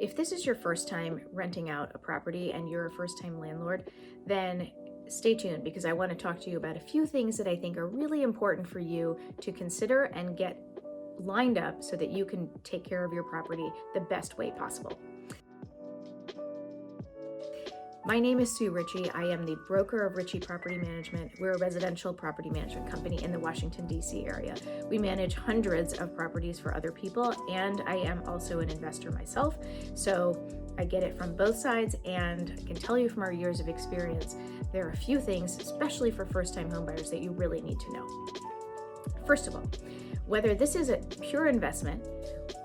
If this is your first time renting out a property and you're a first-time landlord, then stay tuned because I want to talk to you about a few things that I think are really important for you to consider and get lined up so that you can take care of your property the best way possible. My name is Sue Richey. I am the broker of Richey Property Management. We're a residential property management company in the Washington, D.C. area. We manage hundreds of properties for other people, and I am also an investor myself. So I get it from both sides, and I can tell you from our years of experience, there are a few things, especially for first-time homebuyers, that you really need to know. First of all, whether this is a pure investment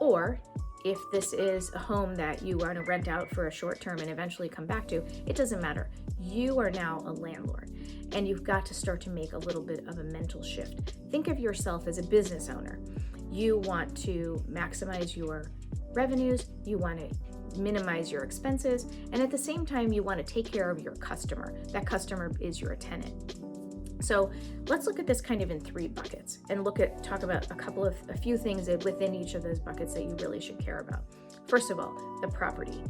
or if this is a home that you want to rent out for a short term and eventually come back to, it doesn't matter. You are now a landlord, and you've got to start to make a little bit of a mental shift. Think of yourself as a business owner. You want to maximize your revenues, you want to minimize your expenses, and at the same time, you want to take care of your customer. That customer is your tenant. So let's look at this kind of in three buckets and talk about a few things within each of those buckets that you really should care about. First of all, the property.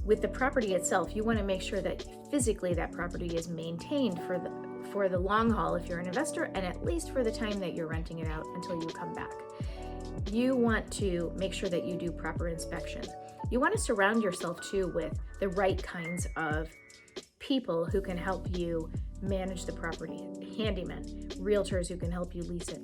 With the property itself, you want to make sure that physically that property is maintained for the long haul if you're an investor, and at least for the time that you're renting it out until you come back. You want to make sure that you do proper inspections. You want to surround yourself too with the right kinds of people who can help you manage the property, handymen, realtors who can help you lease it,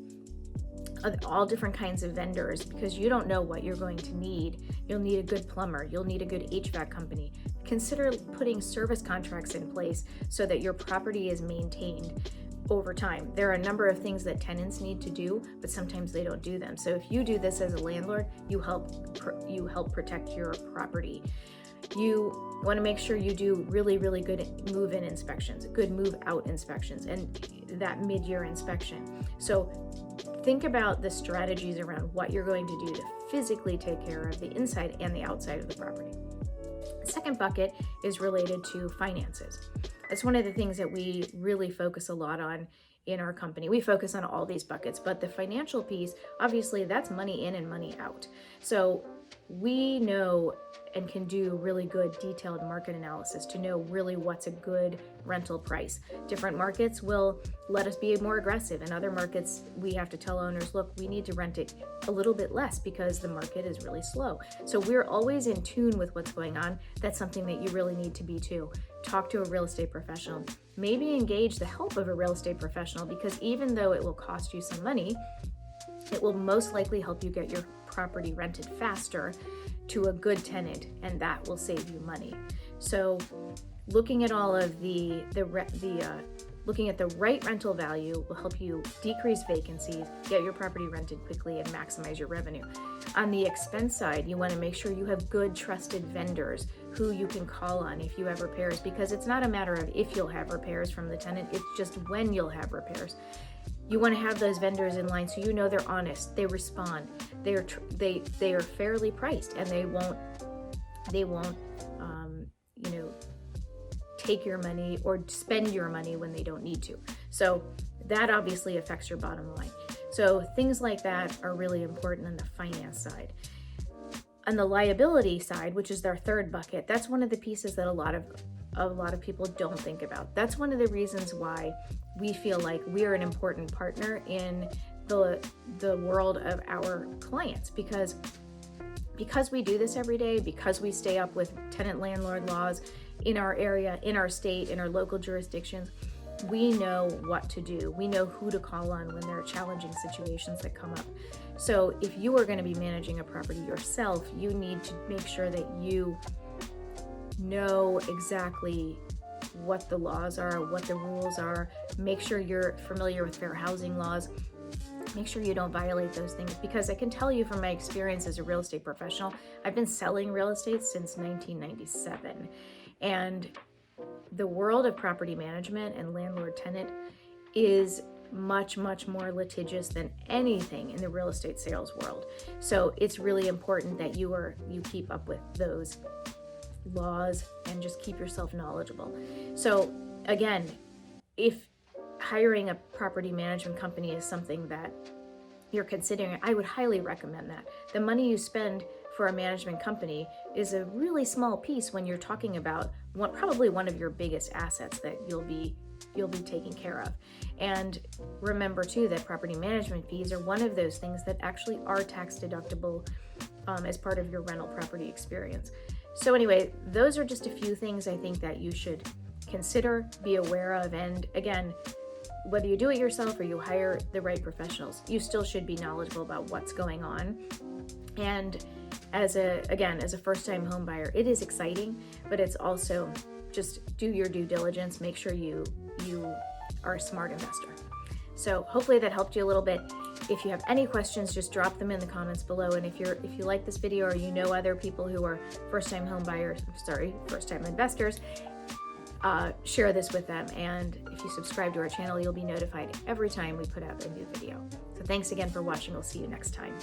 all different kinds of vendors, because you don't know what you're going to need. You'll need a good plumber, you'll need a good HVAC company. Consider putting service contracts in place so that your property is maintained over time. There are a number of things that tenants need to do, but sometimes they don't do them. So if you do this as a landlord, you help protect your property. You want to make sure you do really, really good move-in inspections, good move-out inspections, and that mid-year inspection. So think about the strategies around what you're going to do to physically take care of the inside and the outside of the property. The second bucket is related to finances. That's one of the things that we really focus a lot on in our company. We focus on all these buckets, but the financial piece, obviously, that's money in and money out. So we know and can do really good detailed market analysis to know really what's a good rental price. Different markets will let us be more aggressive. In other markets, we have to tell owners, look, we need to rent it a little bit less because the market is really slow. So we're always in tune with what's going on. That's something that you really need to be too. Talk to a real estate professional. Maybe engage the help of a real estate professional, because even though it will cost you some money, it will most likely help you get your property rented faster to a good tenant, and that will save you money. So looking at all of looking at the right rental value will help you decrease vacancies, get your property rented quickly, and maximize your revenue. On the expense side, you want to make sure you have good trusted vendors who you can call on if you have repairs, because it's not a matter of if you'll have repairs from the tenant, it's just when you'll have repairs. You want to have those vendors in line so you know they're honest, they respond, they are fairly priced, and they won't take your money or spend your money when they don't need to. So that obviously affects your bottom line. So things like that are really important on the finance side. On the liability side, which is their third bucket, that's one of the pieces that a lot of people don't think about. That's one of the reasons why we feel like we're an important partner in the world of our clients, because we do this every day, because we stay up with tenant landlord laws in our area, in our state, in our local jurisdictions. We know what to do. We know who to call on when there are challenging situations that come up. So if you are going to be managing a property yourself, you need to make sure that you know exactly what the laws are, what the rules are. Make sure you're familiar with fair housing laws. Make sure you don't violate those things, because I can tell you from my experience as a real estate professional, I've been selling real estate since 1997. And the world of property management and landlord-tenant is much, much more litigious than anything in the real estate sales world. So it's really important that you keep up with those laws and just keep yourself knowledgeable. So again, if hiring a property management company is something that you're considering, I would highly recommend that. The money you spend for a management company is a really small piece when you're talking about probably one of your biggest assets that you'll be taking care of. And remember too that property management fees are one of those things that actually are tax deductible as part of your rental property experience. So anyway, those are just a few things I think that you should consider, be aware of. And again, whether you do it yourself or you hire the right professionals, you still should be knowledgeable about what's going on. And as a first-time home buyer, it is exciting, but it's also just do your due diligence, make sure you are a smart investor. So hopefully that helped you a little bit. If you have any questions, just drop them in the comments below. And if you like this video or you know other people who are first-time investors, share this with them. And if you subscribe to our channel, you'll be notified every time we put out a new video. So thanks again for watching. We'll see you next time.